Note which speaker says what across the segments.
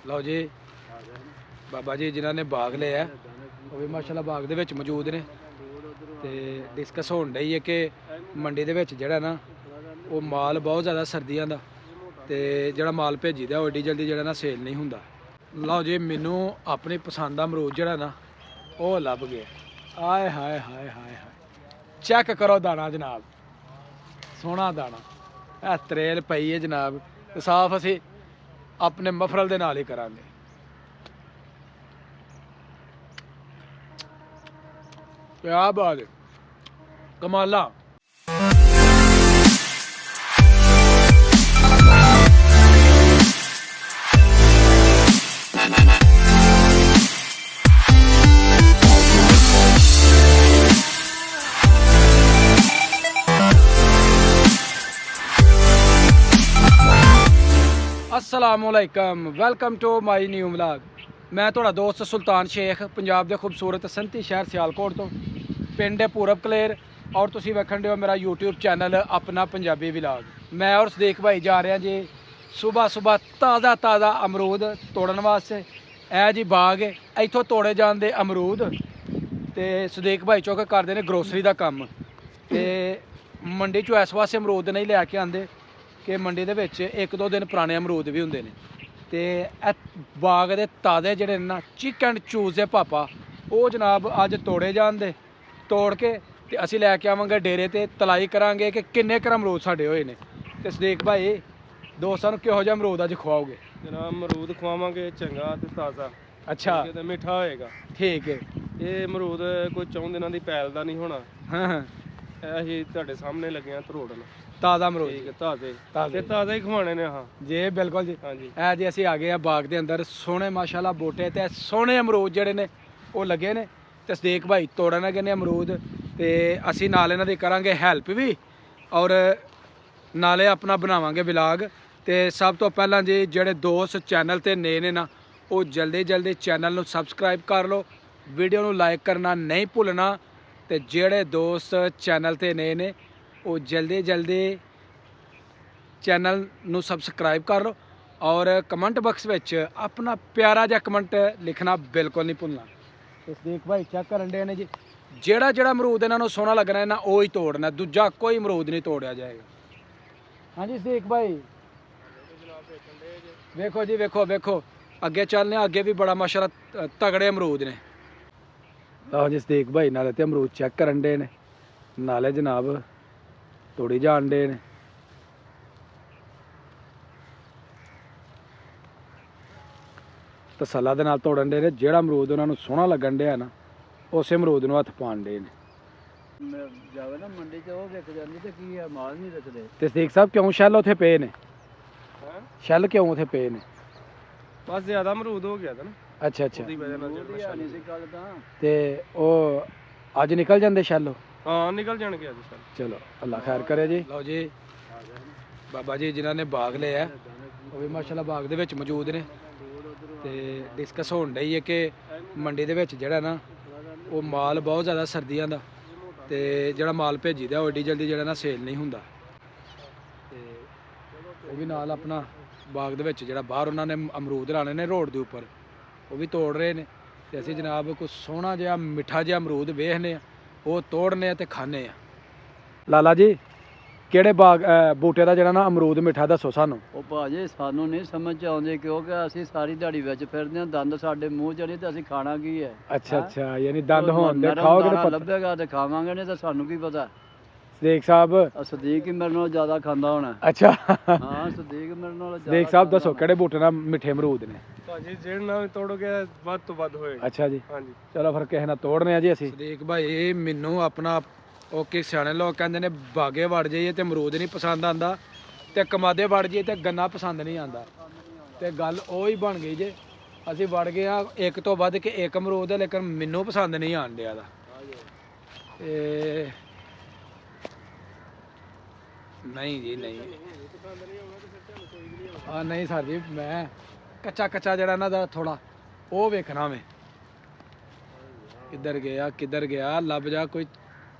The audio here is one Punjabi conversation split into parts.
Speaker 1: ਲਓ ਜੀ ਬਾਬਾ ਜੀ ਜਿਨ੍ਹਾਂ ਨੇ ਬਾਗ ਲਿਆ ਉਹ ਵੀ ਮਾਸ਼ਾਅੱਲਾ ਬਾਗ ਦੇ ਵਿੱਚ ਮੌਜੂਦ ਨੇ ਤੇ ਡਿਸਕਸ ਹੋਣ ਡਈ ਹੈ ਕਿ ਮੰਡੀ ਦੇ ਵਿੱਚ ਜਿਹੜਾ ਨਾ ਉਹ ਮਾਲ ਬਹੁਤ ਜ਼ਿਆਦਾ ਸਰਦੀਆਂ ਦਾ ਤੇ ਜਿਹੜਾ ਮਾਲ ਭੇਜੀਦਾ ਉਹ ਏਡੀ ਜਲਦੀ ਜਿਹੜਾ ਨਾ ਸੇਲ ਨਹੀਂ ਹੁੰਦਾ। ਲਓ ਜੀ ਮੈਨੂੰ ਆਪਣੀ ਪਸੰਦ ਦਾ ਅਮਰੂਦ ਜਿਹੜਾ ਨਾ ਉਹ ਲੱਭ ਗਿਆ। ਆਏ ਹਾਏ ਹਾਏ ਹਾਏ ਹਾਏ ਚੈੱਕ ਕਰੋ ਦਾਣਾ ਜਨਾਬ, ਸੋਹਣਾ ਦਾਣਾ ਇਹ ਤਰੇਲ ਪਈ ਹੈ ਜਨਾਬ ਤੇ ਸਾਫ਼ ਅਸੀਂ ਆਪਣੇ ਮਫਰਲ ਦੇ ਨਾਲ ਹੀ ਕਰਾਂਗੇ। ਕਿਆ ਬਾਤ ਹੈ, ਕਮਾਲਾ। अस्सलामुअलैकुम, welcome to my new vlog. मैं थोड़ा दोस्त सुल्तान शेख पंजाब के खूबसूरत संती शहर सियालकोट तो पिंड पूरब कलेर और तुसी वेखण दे हो मेरा यूट्यूब चैनल अपना पंजाबी व्लॉग। मैं और सदीक भाई जा रहे हैं जी सुबह सुबह ताज़ा ताज़ा अमरूद तोड़न वास्ते। ऐ जी बाग है, इत्थों तोड़े जाते अमरूद तो सदीक भाई चौके करते हैं ग्रोसरी का काम तो मंडी चो इस वास्ते अमरूद नहीं लैके आते कि मंडी दे विच एक दो दिन पुराने अमरूद भी होंगे ने ते बाग दे ताज़े जिहड़े ना चिक एंड चूज दे पापा वो जनाब अज तोड़े जाते, तोड़ के ते असीं लैके आवांगे डेरे ते तलाई करांगे कि किन्ने कर अमरूद साडे होए ने। ते सदीक भाई दोस्तां नूं किहो जिहा अमरूद अज खवाओगे?
Speaker 2: जनाब अमरूद खवावांगे चंगा ते ताज़ा।
Speaker 1: अच्छा
Speaker 2: ते मिठा होएगा।
Speaker 1: ठीक है।
Speaker 2: ये अमरूद कोई 4 दिनों की पैल का नहीं होना।
Speaker 1: हाँ
Speaker 2: असीं तुहाडे सामने लगे हां तरोड़न।
Speaker 1: ताज़ा अमरूद
Speaker 2: ठीक है, ताज़े
Speaker 1: ताज़े
Speaker 2: ते ताज़ा ही खवाने ने। हाँ
Speaker 1: जी बिल्कुल जी।
Speaker 2: हाँ जी।
Speaker 1: ऐ जी असीं आ गए हैं बाग के अंदर, सोहने माशाल्लाह बूटे ते सोहने अमरूद जिहड़े ने वो लगे ने ते सदीक भाई तोड़न लगे ने अमरूद ते असीं नाल इन्हां दी करांगे हैल्प भी और नाले अपना बनावांगे व्लॉग। ते सब तो पहलां जी जिहड़े दोस्त चैनल ते नए ने ना वो जल्दी जल्दी चैनल नूं सबसक्राइब कर लो, वीडियो नूं लाइक करना नहीं भुलना ते जिहड़े दोस्त चैनल ते नए ने वो जल्दी जल्दी चैनल नूं सबसक्राइब कर लो और कमेंट बॉक्स विच अपना प्यारा जिहा कमेंट लिखना बिल्कुल नहीं भुलना। सदीक भाई चेक करन डे ने जी जेड़ा जेड़ा अमरूद इन्हां नूं सोहना लगना है ना वो ही तोड़ना, दूजा कोई अमरूद नहीं तोड़िया जाएगा। हाँ जी सदीक भाई वेखो जी, वेखो वेखो अगे चलने, अगे भी बड़ा माशाल्लाह तगड़े अमरूद ने। आओ जी सदीक भाई नाले ते अमरूद चेक करन डे ने, नाले जनाब तोड़ी जान डे ने। तसल्ला दे नाल तोड़न डे ने, जेड़ा अमरूद उन्हां नूं सोहना लगन डिया ना उस अमरूद नूं हत्थ पाउण डे ने।
Speaker 3: जावे ना मंडी च वो विक जांदी ते की है माल नहीं विकदे।
Speaker 1: ते सदीक साहब क्यों शैल उत्थे पे ने? शैल क्यों उत्थे पे ने?
Speaker 2: बस ज़्यादा अमरूद हो गया था ना।
Speaker 1: अच्छा अच्छा
Speaker 2: ਉਹਦੀ ਵਜ੍ਹਾ ਨਾਲ
Speaker 3: ਉਹਦੀ
Speaker 2: ਜਿਹੜਾ
Speaker 3: ਹਾਨੀ ਸੀ ਗੱਲ ਤਾਂ
Speaker 1: ते ओ अज निकल जांदे शैल?
Speaker 2: हाँ निकल जाणगे अज सर।
Speaker 1: चलो अल्लाह खैर करे जी। लो जी बाबा जी जिन्होंने बाग लिया वो भी माशाल्लाह बाग दे विच मौजूद ने ते डिस्कस होण डई है कि मंडी दे विच जिहड़ा ना वो माल बहुत ज़्यादा सर्दियां दा ते जिहड़ा माल भेजीदा वो एडी जल्दी जिहड़ा ना सेल नहीं हुंदा ते वो भी नाल अपना बाग दे विच जिहड़ा बाहर उन्होंने अमरूद लाने ने रोड दे उपर वो भी तोड़ रहे ने ते असीं जनाब कुछ सोहना जिहा मिठा जिहा अमरूद वेखने आ वो तोड़ने ते खाने आ। लाला जी ਕਿਹੜੇ ਬਾਗ ਬੂਟੇ ਦਾ ਜਿਹੜਾ ਨਾ ਅਮਰੂਦ ਮਿੱਠਾ ਦੱਸੋ ਸਾਨੂੰ।
Speaker 3: ਉਹ ਭਾਜੀ ਸਾਨੂੰ ਨਹੀਂ ਸਮਝ ਚ ਆਉਂਦੇ ਕਿਉਂਕਿ ਅਸੀਂ ਸਾਰੀ ਦਿਹਾੜੀ ਵਿੱਚ ਫਿਰਦੇ ਹਾਂ, ਦੰਦ ਸਾਡੇ ਮੂੰਹ ਚ ਨਹੀਂ ਤੇ ਅਸੀਂ ਖਾਣਾ ਕੀ ਹੈ।
Speaker 1: ਅੱਛਾ ਅੱਛਾ, ਯਾਨੀ ਦੰਦ ਹੋਣ ਦੇ ਖਾਓਗੇ ਤਾਂ
Speaker 3: ਲੱਭੇਗਾ ਤੇ ਖਾਵਾਂਗੇ, ਨਹੀਂ ਤਾਂ ਸਾਨੂੰ ਕੀ ਪਤਾ।
Speaker 1: ਸਦੀਕ ਸਾਹਿਬ
Speaker 3: ਸਦੀਕ ਹੀ ਮੇਰੇ ਨਾਲੋਂ ਜ਼ਿਆਦਾ ਖਾਂਦਾ ਹੋਣਾ।
Speaker 1: ਅੱਛਾ
Speaker 3: ਹਾਂ ਸਦੀਕ ਮੇਰੇ ਨਾਲੋਂ ਜ਼ਿਆਦਾ।
Speaker 1: ਸਦੀਕ ਸਾਹਿਬ ਦੱਸੋ ਕਿਹੜੇ ਬੂਟੇ ਨਾਲ ਮਿੱਠੇ ਅਮਰੂਦ ਨੇ?
Speaker 2: ਭਾਜੀ ਜਿਹੜਾ ਨਾਲ ਤੋੜੋਗੇ ਵੱਧ ਤੋਂ ਵੱਧ ਹੋਏਗਾ।
Speaker 1: ਅੱਛਾ ਜੀ
Speaker 2: ਹਾਂਜੀ
Speaker 1: ਚਲੋ ਫਿਰ ਕਿਸੇ ਨਾਲ ਤੋੜਨੇ ਆ ਜੀ ਅਸੀਂ। ਸਦੀਕ ਭਾਈ ਮੈਨੂੰ ਆਪਣਾ ਉਹ ਕਿ ਸਿਆਣੇ ਲੋਕ ਕਹਿੰਦੇ ਨੇ ਬਾਗੇ ਵੜ ਜਾਈਏ ਤੇ ਅਮਰੂਦ ਨਹੀਂ ਪਸੰਦ ਆਂਦਾ ਤੇ ਕਮਾਦੇ ਵੜ ਜਾਈਏ ਤੇ ਗੰਨਾ ਪਸੰਦ ਨਹੀਂ ਆਂਦਾ ਤੇ ਗੱਲ ਉਹ ਹੀ ਬਣ ਗਈ ਜੇ। ਅਸੀਂ ਵੜ ਗਏ ਆ ਇੱਕ ਤੋਂ ਵੱਧ ਕੇ ਇੱਕ ਅਮਰੂਦ ਹੈ ਲੇਕਿਨ ਮੈਨੂੰ ਪਸੰਦ ਨਹੀਂ ਆਣ ਡਿਆ ਦਾ ਤੇ ਨਹੀਂ ਜੀ ਨਹੀਂ ਆ ਨਹੀਂ ਸਰ ਜੀ ਮੈਂ ਕੱਚਾ ਕੱਚਾ ਜਿਹੜਾ ਇਹਨਾਂ ਦਾ ਥੋੜਾ ਉਹ ਵੇਖਣਾ ਵੇ ਕਿੱਧਰ ਗਿਆ ਲੱਭ ਜਾ ਕੋਈ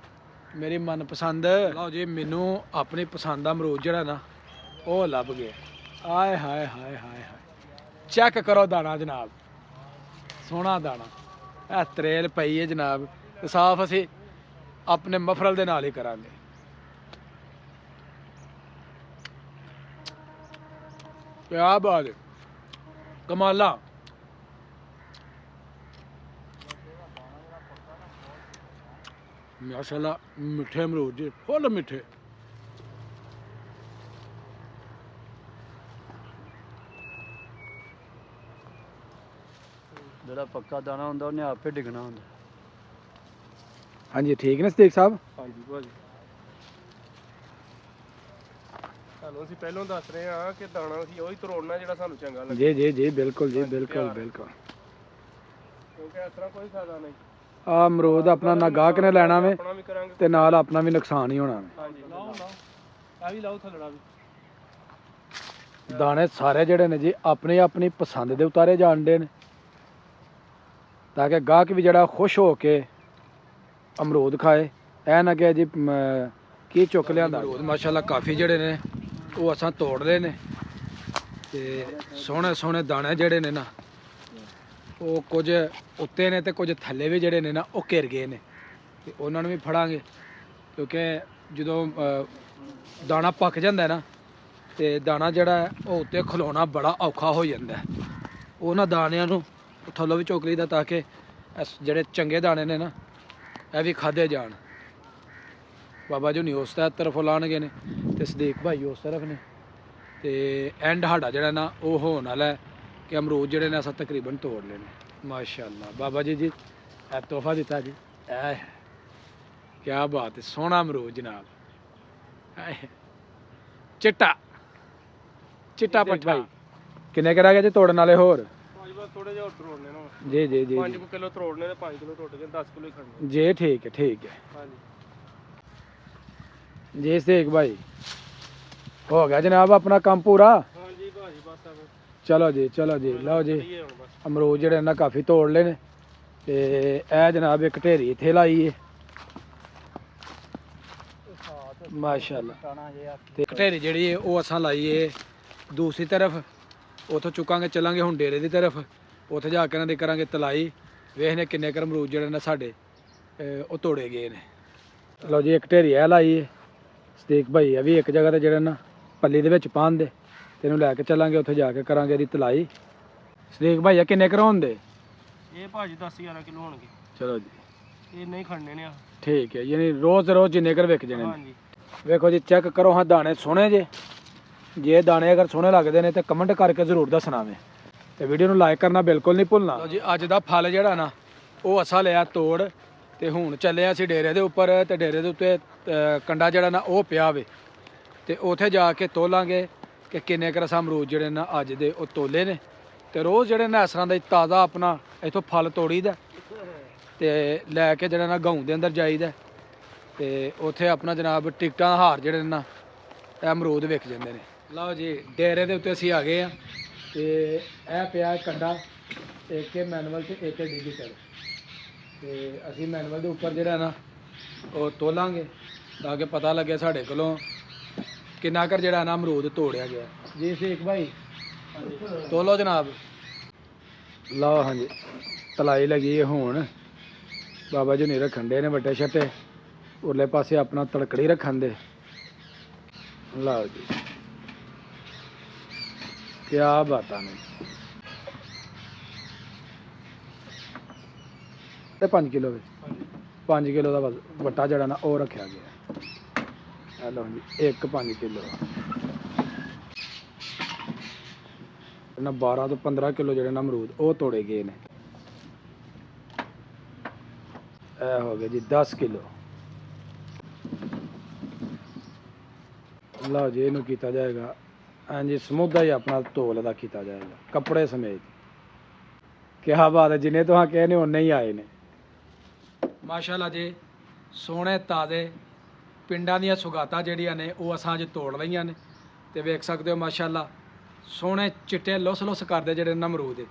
Speaker 1: मेरी मनपसंद। लो जी मैनू अपनी पसंद का अमरूद जड़ा ना वो लभ गया। आए हाय हाय हाय हाय ਚੈੱਕ ਕਰੋ ਦਾਣਾ ਜਨਾਬ, ਸੋਹਣਾ ਦਾਣਾ। ਇਹ ਤਰੇਲ ਪਈ ਹੈ ਜਨਾਬ, ਤੇ ਸਾਫ਼ ਅਸੀਂ ਆਪਣੇ ਮਫਰਲ ਦੇ ਨਾਲ ਹੀ ਕਰਾਂਗੇ। ਕਿਆ ਬਾਤ ਹੈ, ਕਮਾਲਾ। ਮਾਸ਼ਾਅੱਲਾ ਮਿੱਠੇ ਅਮਰੂਦ ਜੀ, ਫੁੱਲ ਮਿੱਠੇ।
Speaker 3: ਜਿਹੜਾ ਪੱਕਾ ਦਾਣਾ ਹੁੰਦਾ ਉਹਨੇ ਆਪੇ ਡਿੱਗਣਾ ਹੁੰਦਾ।
Speaker 1: ਹਾਂਜੀ ਠੀਕ ਨੇ ਸਦੀਕ ਸਾਹਿਬ।
Speaker 2: ਹਾਂਜੀ ਭਾਜੀ, ਤੁਹਾਨੂੰ ਅਸੀਂ ਪਹਿਲਾਂ ਦੱਸ ਰਹੇ ਹਾਂ ਕਿ ਦਾਣਾ ਅਸੀਂ ਉਹੀ ਤਰੋੜਨਾ ਜਿਹੜਾ ਸਾਨੂੰ ਚੰਗਾ ਲੱਗੇ।
Speaker 1: ਜੀ ਜੀ ਜੀ ਬਿਲਕੁਲ ਜੀ,
Speaker 2: ਹਾਂਜੀ,
Speaker 1: ਬਿਲਕੁਲ
Speaker 2: ਪਿਆਰ।
Speaker 1: ਬਿਲਕੁਲ।
Speaker 2: ਕਿਉਂਕਿ ਇਸ ਤਰ੍ਹਾਂ ਕੋਈ ਫਾਇਦਾ ਨਹੀਂ।
Speaker 1: ਆ ਅਮਰੂਦ ਆਪਣਾ ਨਾ ਗਾਹਕ ਨੇ ਲੈਣਾ ਵੇ
Speaker 2: ਆਪਣਾ ਵੀ ਕਰਾਂਗੇ
Speaker 1: ਤੇ ਨਾਲ ਆਪਣਾ ਵੀ ਨੁਕਸਾਨ ਹੀ ਹੋਣਾ ਵੇ।
Speaker 2: ਹਾਂਜੀ ਲਾਓ ਲਾਓ, ਆ ਵੀ ਲਾਓ ਥੱਲੜਾ ਵੀ।
Speaker 1: ਦਾਣੇ ਸਾਰੇ ਜਿਹੜੇ ਨੇ ਜੀ ਆਪਣੀ ਆਪਣੀ ਪਸੰਦ ਦੇ ਉਤਾਰੇ ਜਾਣਦੇ ਨੇ, ਤਾਂ ਕਿ ਗਾਹਕ ਵੀ ਜਿਹੜਾ ਖੁਸ਼ ਹੋ ਕੇ ਅਮਰੂਦ ਖਾਏ। ਇਹ ਨਾ ਕਿ ਜੀ ਕੀ ਚੁੱਕ ਲਿਆਂਦਾ। ਅਮਰੂਦ ਮਾਸ਼ਾਅੱਲਾ ਕਾਫੀ ਜਿਹੜੇ ਨੇ ਉਹ ਅਸਾਂ ਤੋੜ ਲਏ ਨੇ, ਤੇ ਸੋਹਣੇ ਸੋਹਣੇ ਦਾਣੇ ਜਿਹੜੇ ਨੇ ਨਾ ਉਹ ਕੁਝ ਉੱਤੇ ਨੇ ਤੇ ਕੁਝ ਥੱਲੇ ਵੀ ਜਿਹੜੇ ਨੇ ਨਾ ਉਹ ਘਿਰ ਗਏ ਨੇ, ਤੇ ਉਹਨਾਂ ਨੂੰ ਵੀ ਫੜਾਂਗੇ। ਕਿਉਂਕਿ ਜਦੋਂ ਦਾਣਾ ਪੱਕ ਜਾਂਦਾ ਨਾ ਤੇ ਦਾਣਾ ਜਿਹੜਾ ਹੈ ਉਹ ਉੱਤੇ ਖਲੋਣਾ ਬੜਾ ਔਖਾ ਹੋ ਜਾਂਦਾ। ਉਹਨਾਂ ਦਾਣਿਆਂ ਨੂੰ ਥੱਲੋਂ ਵੀ ਚੁੱਕ ਲਈਦਾ ਤਾਂ ਕਿ ਜਿਹੜੇ ਚੰਗੇ ਦਾਣੇ ਨੇ ਨਾ ਇਹ ਵੀ ਖਾਧੇ ਜਾਣ। ਬਾਬਾ ਜੀ ਉਸ ਤਰਫ ਲਾਉਣਗੇ ਨੇ ਤੇ ਸਦੀਕ ਭਾਈ ਉਸ ਤਰਫ ਨੇ, ਤੇ ਐਂਡ ਸਾਡਾ ਜਿਹੜਾ ਨਾ ਉਹ ਹੋਣ ਵਾਲਾ ਹੈ ਕਿ ਅਮਰੂਦ ਜਿਹੜੇ ਨੇ ਅਸਾਂ ਤਕਰੀਬਨ ਤੋੜ ਲਏ ਨੇ। ਮਾਸ਼ਾਅੱਲਾ ਬਾਬਾ ਜੀ ਜੀ ਇਹ ਤੋਹਫਾ ਦਿੱਤਾ ਜੀ, ਇਹ ਕਿਆ ਬਾਤ ਹੈ, ਸੋਹਣਾ ਅਮਰੂਦ ਜਨਾਬ। ਚਿੱਟਾ ਚਿੱਟਾ ਪੱਠਾ। ਕਿੰਨੇ ਕੁ ਰਹਿ ਗਏ ਜੀ ਤੋੜਨ ਵਾਲੇ ਹੋਰ?
Speaker 2: ਭਾਜੀ ਬਸ ਥੋੜੇ ਜਿਹਾ ਹੋਰ ਤਰੋੜਨੇ ਨਾ।
Speaker 1: ਜੀ ਜੀ ਜੀ
Speaker 2: 5 ਕਿਲੋ ਤਰੋੜਨੇ ਤੇ 5 ਕਿਲੋ ਟੁੱਟ ਗਏ, 10 ਕਿਲੋ ਹੀ ਖੜਨੇ।
Speaker 1: ਜੀ ਠੀਕ ਹੈ ਠੀਕ ਹੈ
Speaker 2: ਹਾਂਜੀ
Speaker 1: ਜੀ ਸਦੀਕ ਭਾਈ, ਹੋ ਗਿਆ ਜਨਾਬ ਆਪਣਾ ਕੰਮ ਪੂਰਾ।
Speaker 2: ਹਾਂਜੀ ਭਾਜੀ ਬਸ ਆਵੇ
Speaker 1: ਚਲੋ ਜੀ ਚਲੋ ਜੀ, ਲਓ ਜੀ
Speaker 2: ਚੱਲੀਏ ਹੁਣ ਬਸ।
Speaker 1: ਅਮਰੂਦ ਜਿਹੜੇ ਨਾ ਕਾਫੀ ਤੋੜ ਲਏ ਨੇ, ਤੇ ਇਹ ਜਨਾਬ ਇੱਕ ਢੇਰੀ ਇੱਥੇ ਲਾਈ ਹੈ ਮਾਸ਼ਾਅੱਲਾ, ਤੇ ਇੱਕ ਢੇਰੀ ਜਿਹੜੀ ਹੈ ਉਹ ਅਸਾਂ ਲਾਈ ਹੈ ਦੂਸਰੀ ਤਰਫ। ਉੱਥੋਂ ਚੁੱਕਾਂਗੇ ਚੱਲਾਂਗੇ ਹੁਣ ਡੇਰੇ ਦੀ ਤਰਫ, ਉੱਥੇ ਜਾ ਕੇ ਇਹਨਾਂ ਦੀ ਕਰਾਂਗੇ ਤਲਾਈ, ਵੇਖਨੇ ਕਿੰਨੇ ਕੁ ਅਮਰੂਦ ਜਿਹੜੇ ਨੇ ਸਾਡੇ ਉਹ ਤੋੜੇ ਗਏ ਨੇ। ਲਓ ਜੀ ਇੱਕ ਢੇਰੀ ਇਹ ਲਾਈ ਹੈ ਸਦੀਕ ਭਾਈ, ਇਹ ਵੀ ਇੱਕ ਜਗ੍ਹਾ ਤੇ ਜਿਹੜੇ ਨਾ ਪੱਲੀ ਦੇ ਵਿੱਚ ਪਾਉਣ ਦੇ, ਤੇ ਇਹਨੂੰ ਲੈ ਕੇ ਚੱਲਾਂਗੇ ਉੱਥੇ ਜਾ ਕੇ ਕਰਾਂਗੇ ਇਹਦੀ ਤਲਾਈ। ਸਦੀਕ ਭਾਈ ਕਿੰਨੇ ਕੁ ਹੋਣਦੇ?
Speaker 2: ਇਹ ਭਾਜੀ 10-11 ਕਿਲੋ ਹੋਣਗੇ।
Speaker 1: ਚਲੋ ਜੀ
Speaker 2: ਇਹ ਨਹੀਂ ਖੜਨੇ ਨੇ ਆ।
Speaker 1: ਠੀਕ ਹੈ, ਯਾਨੀ ਰੋਜ਼ ਰੋਜ਼ ਜਿੰਨੇ ਕਰ ਵਿਕ ਜਾਣੇ ਨੇ।
Speaker 2: ਹਾਂਜੀ
Speaker 1: ਵੇਖੋ ਜੀ ਚੈੱਕ ਕਰੋ, ਹਾਂ ਦਾਣੇ ਸੋਹਣੇ ਜੇ ਦਾਣੇ ਅਗਰ ਸੋਹਣੇ ਲੱਗਦੇ ਨੇ ਤੇ ਕਮੈਂਟ ਕਰਕੇ ਜ਼ਰੂਰ ਦੱਸਣਾ ਵੇ, ਤੇ ਵੀਡੀਓ ਨੂੰ ਲਾਈਕ ਕਰਨਾ ਬਿਲਕੁਲ ਨਹੀਂ ਭੁੱਲਣਾ। ਲਓ ਜੀ ਅੱਜ ਦਾ ਫਲ ਜਿਹੜਾ ਨਾ ਉਹ ਅਸਾਂ ਲਿਆ ਤੋੜ, ਤੇ ਹੁਣ ਚੱਲੇ ਅਸੀਂ ਡੇਰੇ ਦੇ ਉੱਪਰ, ਤੇ ਡੇਰੇ ਦੇ ਉੱਤੇ ਕੰਡਾ ਜਿਹੜਾ ਨਾ ਉਹ ਪਿਆ ਵੇ, ਤੇ ਉੱਥੇ ਜਾ ਕੇ ਤੋਲਾਂਗੇ ਕਿ ਕਿੰਨੇ ਕੁ ਅਸਾਂ ਅਮਰੂਦ ਜਿਹੜੇ ਨਾ ਅੱਜ ਦੇ ਉਹ ਤੋਲੇ ਨੇ। ਤੇ ਰੋਜ਼ ਜਿਹੜੇ ਨਾ ਇਸ ਤਰ੍ਹਾਂ ਦਾ ਤਾਜ਼ਾ ਆਪਣਾ ਇੱਥੋਂ ਫਲ ਤੋੜੀਦਾ, ਤੇ ਲੈ ਕੇ ਜਿਹੜਾ ਨਾ ਗਾਉਂ ਦੇ ਅੰਦਰ ਜਾਈਦਾ, ਤੇ ਉੱਥੇ ਆਪਣਾ ਜਨਾਬ ਟਿਕਟਾਂ ਦਾ ਹਾਰ ਜਿਹੜੇ ਨਾ ਇਹ ਅਮਰੂਦ ਵਿਕ ਜਾਂਦੇ ਨੇ। ਲਓ ਜੀ ਡੇਰੇ ਦੇ ਉੱਤੇ ਅਸੀਂ ਆ ਗਏ ਆ, ਤੇ ਇਹ ਪਿਆ ਕੰਡਾ, ਇੱਕ ਮੈਨੂਅਲ ਤੇ ਇੱਕ ਡਿਜੀਟਲ, ਤੇ ਅਸੀਂ ਮੈਨੂਅਲ ਦੇ ਉੱਪਰ ਜਿਹੜਾ ਨਾ ਉਹ ਤੋਲਾਂਗੇ ਤਾਂ ਕਿ ਪਤਾ ਲੱਗੇ ਸਾਡੇ ਕੋਲੋਂ ਕਿੰਨਾ ਕਰ ਜਿਹੜਾ ਨਾ ਅਮਰੂਦ ਤੋੜਿਆ ਗਿਆ। ਜੀ ਸ਼ੇਖ ਭਾਈ ਤੋਲੋ ਜਨਾਬ। ਲਓ ਹਾਂਜੀ ਤਲਾਈ ਲੱਗੀ ਹੈ ਹੁਣ, ਬਾਬਾ ਜੀ ਨੇ ਰੱਖਣ ਦੇ ਨੇ ਵੱਡੇ ਛੱਟੇ, ਉਰਲੇ ਪਾਸੇ ਆਪਣਾ ਤੜਕੜੀ ਰੱਖਣ ਦੇ। ਲਓ ਜੀ ਕਿਆ ਬਾਤਾਂ ਨੇ। ਤੇ 5 ਕਿਲੋ ਵਿੱਚ 5 ਕਿਲੋ ਦਾ ਵੱਟਾ ਜਿਹੜਾ ਨਾ ਉਹ ਰੱਖਿਆ ਗਿਆ। ਲਓ ਜੀ 5 ਕਿਲੋ ਨਾ 12 ਤੋਂ 15 ਕਿਲੋ ਜਿਹੜੇ ਨਾ ਅਮਰੂਦ ਉਹ ਤੋੜੇ ਗਏ ਨੇ। ਇਹ ਹੋ ਗਿਆ ਜੀ 10 ਕਿਲੋ। ਲਓ ਜੀ ਇਹਨੂੰ ਕੀਤਾ ਜਾਏਗਾ ਹਾਂਜੀ ਸਮੂਦਾ ਹੀ ਆਪਣਾ ਤੋਲ ਦਾ ਕੀਤਾ ਜਾਏਗਾ ਕੱਪੜੇ ਸਮੇਤ। ਕਿਆ ਬਾਤ ਹੈ, ਜਿੰਨੇ ਤੁਹਾਂ ਕਹੇ ਨੇ ਉਨੇ ਹੀ ਆਏ ਨੇ ਮਾਸ਼ਾਅੱਲਾ ਜੀ। ਸੋਹਣੇ ਤਾਜ਼ੇ ਪਿੰਡਾਂ ਦੀਆਂ ਸੁਗਾਤਾਂ ਜਿਹੜੀਆਂ ਨੇ ਉਹ ਅਸਾਂ ਅੱਜ ਤੋੜ ਲਈਆਂ ਨੇ, ਤੇ ਵੇਖ ਸਕਦੇ ਹੋ ਮਾਸ਼ਾਅੱਲਾ ਸੋਹਣੇ ਚਿੱਟੇ ਲੁੱਸ ਕਰਦੇ ਜਿਹੜੇ ਨਾ ਅਮਰੂਦ।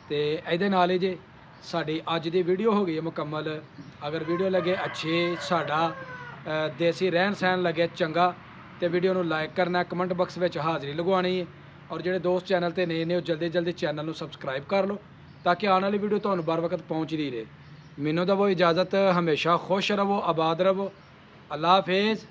Speaker 1: ਤੇ ਇਹਦੇ ਨਾਲ ਹੀ ਜੇ ਸਾਡੀ ਅੱਜ ਦੀ ਵੀਡੀਓ ਹੋ ਗਈ ਹੈ ਮੁਕੰਮਲ। ਅਗਰ ਵੀਡੀਓ ਲੱਗੇ ਅੱਛੇ, ਸਾਡਾ ਦੇਸੀ ਰਹਿਣ ਸਹਿਣ ਲੱਗੇ ਚੰਗਾ, ਤੇ ਵੀਡੀਓ ਨੂੰ ਲਾਈਕ ਕਰਨਾ, ਕਮੈਂਟ ਬਾਕਸ ਵਿੱਚ ਹਾਜ਼ਰੀ ਲਗਵਾਉਣੀ ਹੈ, ਔਰ ਜਿਹੜੇ ਦੋਸਤ ਚੈਨਲ ਤੇ ਨਏ ਨੇ ਉਹ ਜਲਦੀ ਜਲਦੀ ਚੈਨਲ ਨੂੰ ਸਬਸਕ੍ਰਾਈਬ ਕਰ ਲਓ ਤਾਂ ਕਿ ਆਉਣ ਵਾਲੀ ਵੀਡੀਓ ਤੁਹਾਨੂੰ बर वक्त ਪਹੁੰਚਦੀ ਰਹੇ। ਮੈਨੂੰ ਦਵੋ ਇਜਾਜ਼ਤ, ਹਮੇਸ਼ਾ ਖੁਸ਼ ਰਹੋ, ਆਬਾਦ ਰਹੋ। ਅੱਲਾ ਹਾਫਿਜ਼।